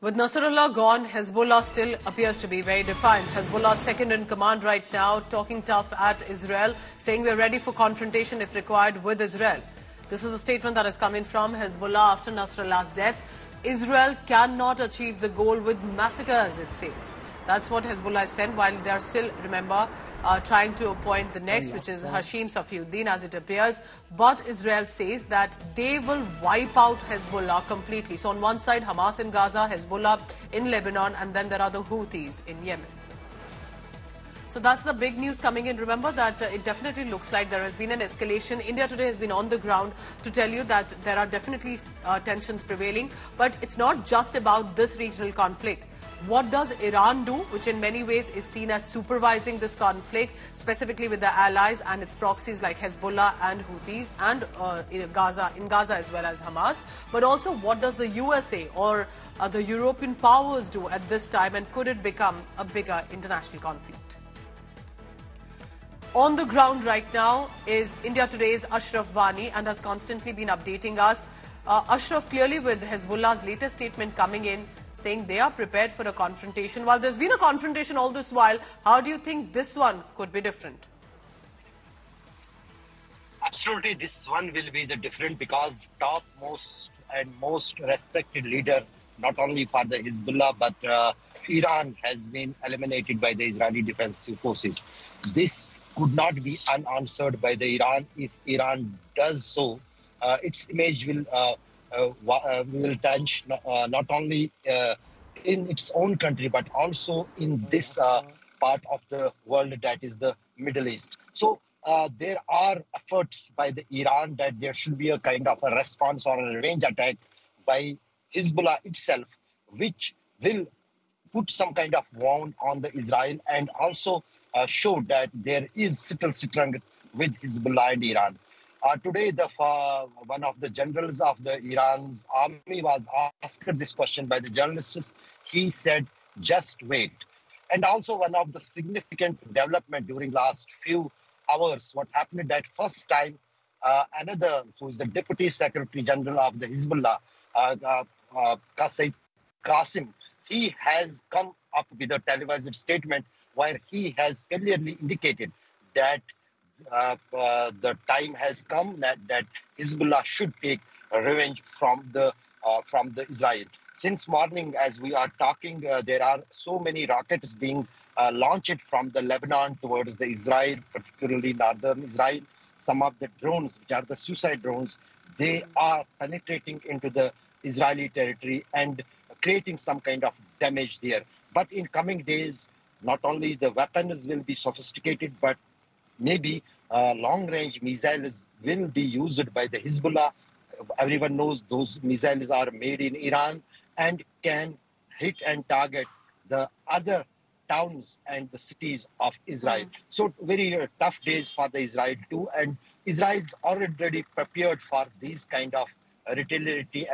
With Nasrallah gone, Hezbollah still appears to be very defiant. Hezbollah's second in command right now talking tough at Israel, saying we're ready for confrontation if required with Israel. This is a statement that has come in from Hezbollah after Nasrallah's death. Israel cannot achieve the goal with massacres, it says. That's what Hezbollah said, while they are still, remember, trying to appoint the next, which is Hashim Safiuddin, as it appears. But Israel says that they will wipe out Hezbollah completely. So on one side, Hamas in Gaza, Hezbollah in Lebanon, and then there are the Houthis in Yemen. So that's the big news coming in. Remember that it definitely looks like there has been an escalation. India today has been on the ground to tell you that there are definitely tensions prevailing. But it's not just about this regional conflict. What does Iran do, which in many ways is seen as supervising this conflict, specifically with the allies and its proxies like Hezbollah and Houthis and in Gaza as well as Hamas? But also, what does the USA or the European powers do at this time, and could it become a bigger international conflict? On the ground right now is India Today's Ashraf Vani and has constantly been updating us. Ashraf, clearly with Hezbollah's latest statement coming in, saying they are prepared for a confrontation. While there's been a confrontation all this while, how do you think this one could be different? Absolutely, this one will be the different because topmost and most respected leader, not only for the Hezbollah, but Iran has been eliminated by the Israeli defensive forces. This could not be unanswered by the Iran. If Iran does so, its image will tarnish not only in its own country, but also in this part of the world, that is the Middle East. So there are efforts by the Iran that there should be a kind of a response or a revenge attack by Hezbollah itself, which will put some kind of wound on the Israel and also show that there is still strength with Hezbollah and Iran. Today, one of the generals of the Iran's army was asked this question by the journalists. He said, just wait. And also one of the significant development during last few hours, what happened that first time, another, who is the Deputy Secretary General of the Hezbollah, Qasim, he has come up with a televised statement where he has clearly indicated that the time has come that Hezbollah should take revenge from the Israel. Since morning, as we are talking, there are so many rockets being launched from the Lebanon towards the Israel, particularly northern Israel. Some of the drones, which are the suicide drones, they are penetrating into the Israeli territory and creating some kind of damage there. But in coming days, not only the weapons will be sophisticated, but maybe long-range missiles will be used by the Hezbollah. Everyone knows those missiles are made in Iran and can hit and target the other towns and the cities of Israel. So very tough days for the Israel too. And Israel's already prepared for these kind of retaliatory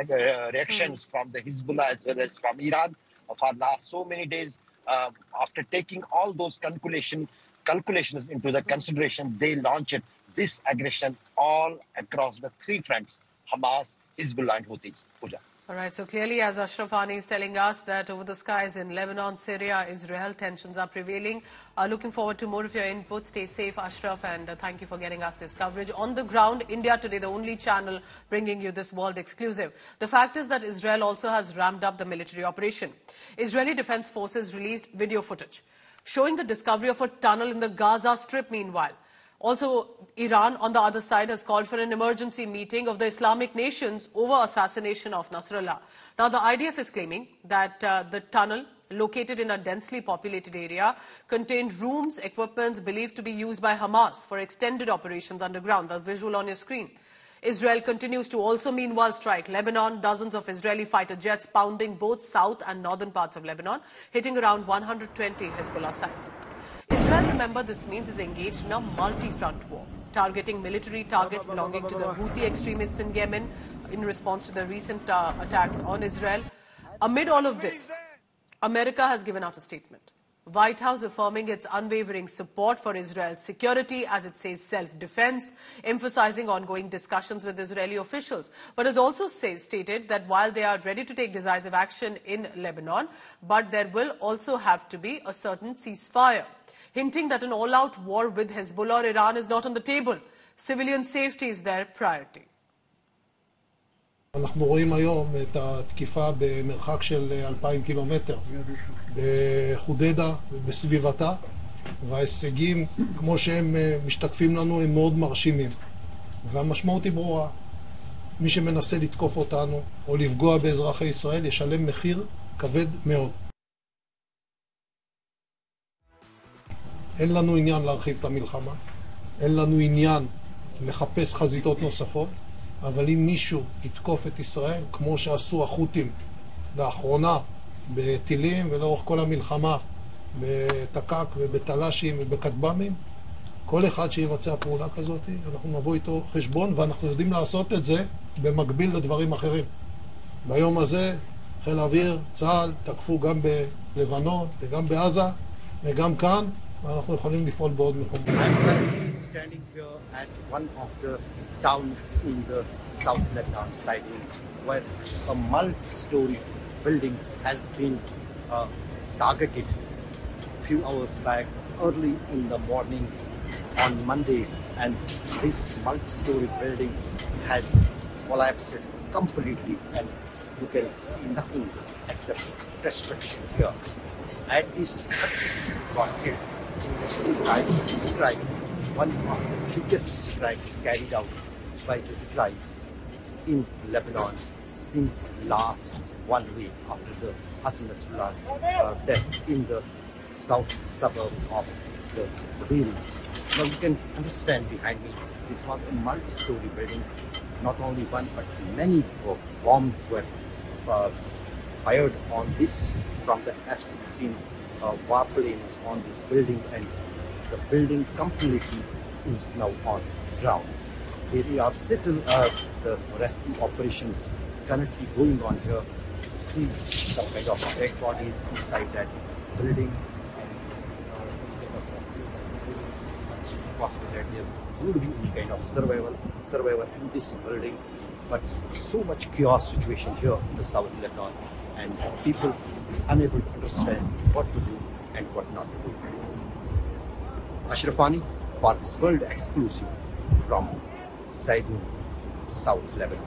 reactions from the Hezbollah as well as from Iran for last so many days. After taking all those calculations into the consideration, they launched this aggression all across the three fronts: Hamas, Hezbollah, and Houthis. Pooja. All right, so clearly, as Ashraf Vani is telling us, that over the skies in Lebanon, Syria, Israel, tensions are prevailing. Looking forward to more of your input. Stay safe, Ashraf, and thank you for getting us this coverage. On the ground, India Today, the only channel bringing you this world exclusive. The fact is that Israel also has ramped up the military operation. Israeli Defense Forces released video footage showing the discovery of a tunnel in the Gaza Strip meanwhile. Also, Iran, on the other side, has called for an emergency meeting of the Islamic nations over assassination of Nasrallah. Now, the IDF is claiming that the tunnel, located in a densely populated area, contained rooms, equipments believed to be used by Hamas for extended operations underground. The visual on your screen. Israel continues to also meanwhile strike Lebanon. Dozens of Israeli fighter jets pounding both south and northern parts of Lebanon, hitting around 120 Hezbollah sites. Israel, remember, this means is engaged in a multi-front war, targeting military targets belonging to the Houthi extremists in Yemen in response to the recent attacks on Israel. Amid all of this, America has given out a statement. White House affirming its unwavering support for Israel's security, as it says self-defense, emphasizing ongoing discussions with Israeli officials, but has also stated that while they are ready to take decisive action in Lebanon, but there will also have to be a certain ceasefire, hinting that an all-out war with Hezbollah or Iran is not on the table. Civilian safety is their priority. אנחנו רואים היום את התקיפה במרחק של 2,000 קילומטר בחודדה ובסביבתה, וההישגים כמו שהם משתקפים לנו הם מאוד מרשימים, והמשמעות היא ברורה: מי שמנסה לתקוף אותנו או לפגוע באזרחי ישראל ישלם מחיר כבד מאוד. אין לנו עניין להרחיב את המלחמה, אין לנו עניין לחפש חזיתות נוספות, אבל אם מישהו יתקוף את ישראל, כמו שעשו החות'ים לאחרונה בטילים ולאורך כל המלחמה בתקק ובתלשים ובכטב"מים, כל אחד שיבצע פעולה כזאת, אנחנו נבוא איתו חשבון, ואנחנו יודעים לעשות את זה במקביל לדברים אחרים. ביום הזה חיל האוויר, צה"ל, תקפו גם בלבנון וגם בעזה וגם כאן, ואנחנו יכולים לפעול בעוד מקומות. Standing here at one of the towns in the South Lebanon side, where a multi-story building has been targeted a few hours back, early in the morning on Monday, and this multi-story building has collapsed completely, and you can see nothing except destruction here. At least 30 people got killed in this Israeli strike, one of the biggest strikes carried out by Israel in Lebanon since last 1 week after the Hassan Nasrallah's death in the south suburbs of the Beirut. Now you can understand behind me, this was a multi-story building. Not only one but many bombs were fired on this from the F-16 warplanes on this building, and the building completely is now on ground. There are still the rescue operations currently going on here to see some kind of dead bodies inside that building. Possible that there would be any kind of survival in this building, but so much chaos situation here in the South Lebanon, and people unable to understand what to do and what not to do. Ashraf Ani for this World Exclusive from Sidon, South Lebanon,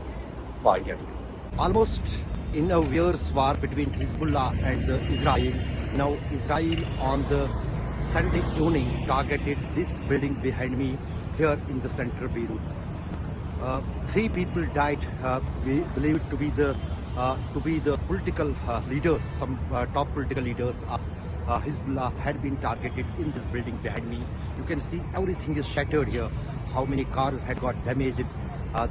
for India Today. Almost in a year's war between Hezbollah and Israel, now Israel on the Sunday evening targeted this building behind me here in the center of Beirut. 3 people died. We believe it to be the political leaders, some top political leaders of Hezbollah had been targeted in this building behind me. You can see everything is shattered here. How many cars had got damaged.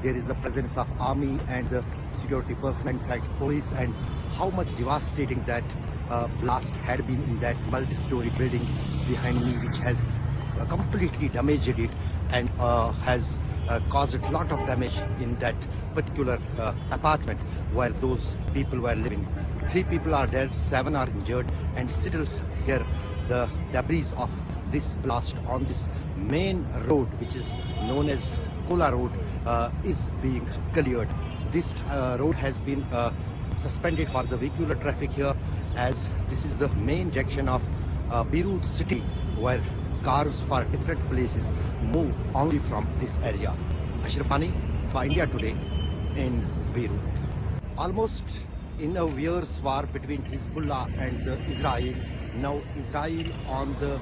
There is the presence of army and the security personnel, in fact police, and how much devastating that blast had been in that multi-story building behind me, which has completely damaged it and has caused a lot of damage in that particular apartment where those people were living. 3 people are dead, 7 are injured, and still here the debris of this blast on this main road, which is known as Kola Road, is being cleared. This road has been suspended for the vehicular traffic here, as this is the main junction of Beirut city, where cars for different places move only from this area. Ashraf Ani for India Today in Beirut. Almost in a year's war between Hezbollah and Israel, now Israel on the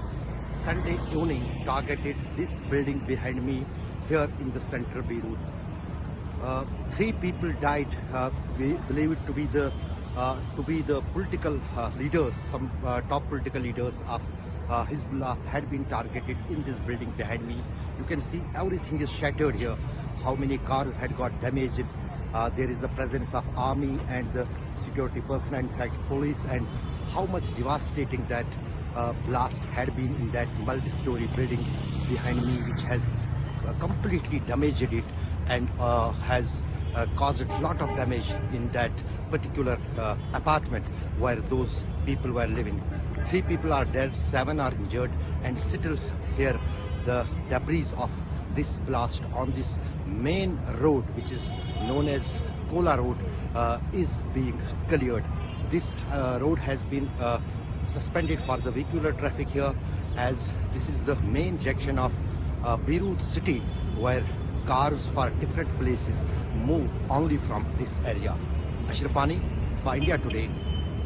Sunday evening targeted this building behind me here in the center of Beirut. 3 people died. We believe it to be the political leaders, some top political leaders of Hezbollah had been targeted in this building behind me. You can see everything is shattered here. How many cars had got damaged. There is the presence of army and the security personnel, in fact police, and how much devastating that blast had been in that multi-story building behind me, which has completely damaged it and has caused a lot of damage in that particular apartment where those people were living. 3 people are dead, 7 are injured, and still here the debris of this blast on this main road, which is known as Kola Road, is being cleared. This road has been suspended for the vehicular traffic here, as this is the main junction of Beirut city, where cars for different places move only from this area. Ashrafani for India Today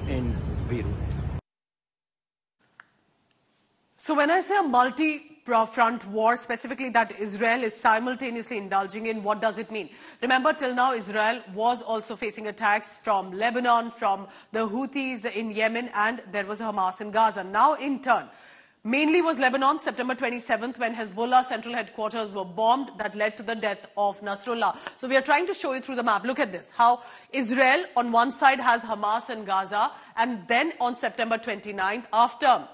in Beirut. So when I say a multi-front war, specifically that Israel is simultaneously indulging in, what does it mean? Remember, till now, Israel was also facing attacks from Lebanon, from the Houthis in Yemen, and there was Hamas in Gaza. Now, in turn, mainly was Lebanon, September 27th, when Hezbollah central headquarters were bombed. That led to the death of Nasrallah. So we are trying to show you through the map. Look at this. How Israel on one side has Hamas in Gaza, and then on September 29th, after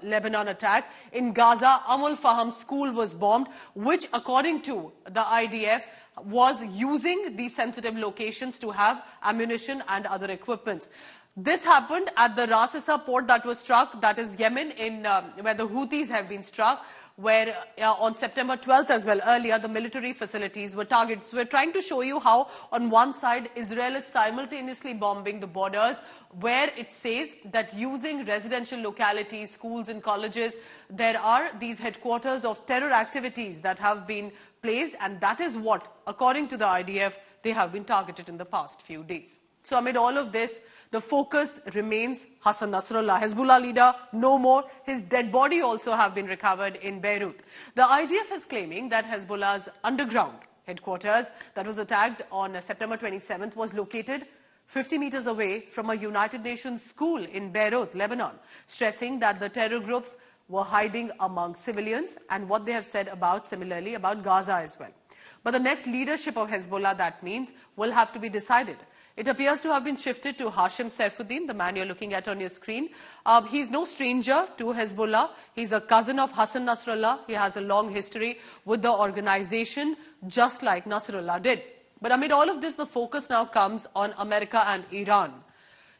Lebanon attack, in Gaza, Faham school was bombed, which according to the IDF, was using these sensitive locations to have ammunition and other equipments. This happened at the Ras Issa port that was struck, that is Yemen, where the Houthis have been struck, where on September 12th as well, earlier, the military facilities were targeted. So we're trying to show you how, on one side, Israel is simultaneously bombing the borders, where it says that using residential localities, schools and colleges, there are these headquarters of terror activities that have been placed, and that is what, according to the IDF, they have been targeted in the past few days. So amid all of this, the focus remains Hassan Nasrallah, Hezbollah leader, no more. His dead body also have been recovered in Beirut. The IDF is claiming that Hezbollah's underground headquarters that was attacked on September 27th was located 50 meters away from a United Nations school in Beirut, Lebanon, stressing that the terror groups were hiding among civilians, and what they have said similarly about Gaza as well. But the next leadership of Hezbollah, that means, will have to be decided. It appears to have been shifted to Hashim Saifuddin, the man you're looking at on your screen. He's no stranger to Hezbollah. He's a cousin of Hassan Nasrallah. He has a long history with the organization, just like Nasrallah did. But amid all of this, the focus now comes on America and Iran.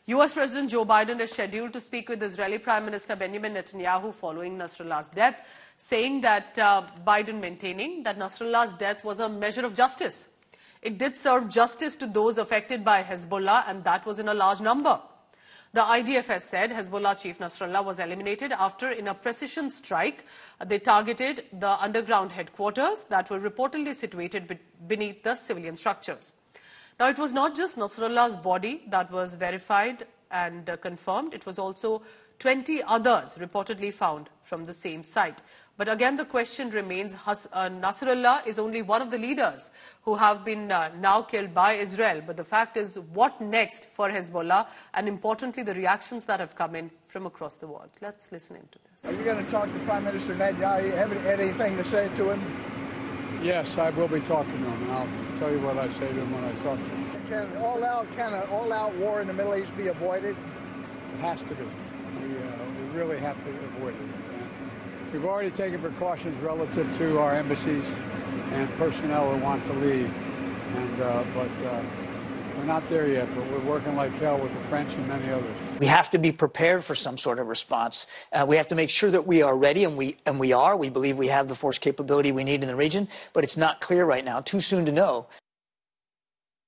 US President Joe Biden is scheduled to speak with Israeli Prime Minister Benjamin Netanyahu following Nasrallah's death, saying that Biden maintaining that Nasrallah's death was a measure of justice. It did serve justice to those affected by Hezbollah, and that was in a large number. The IDF has said Hezbollah chief Nasrallah was eliminated after, in a precision strike, they targeted the underground headquarters that were reportedly situated beneath the civilian structures. Now, it was not just Nasrallah's body that was verified and confirmed. It was also 20 others reportedly found from the same site. But again, the question remains, Nasrallah is only one of the leaders who have been now killed by Israel. But the fact is, what next for Hezbollah? And importantly, the reactions that have come in from across the world. Let's listen into this. Are you going to talk to Prime Minister Netanyahu? Have anything to say to him? Yes, I will be talking to him, and I'll tell you what I say to him when I talk to him. Can an all-out war in the Middle East be avoided? It has to be. We really have to avoid it. We've already taken precautions relative to our embassies and personnel who want to leave, but we're not there yet, but we're working like hell with the French and many others. We have to be prepared for some sort of response. We have to make sure that we are ready, and we are. We believe we have the force capability we need in the region, but it's not clear right now, too soon to know,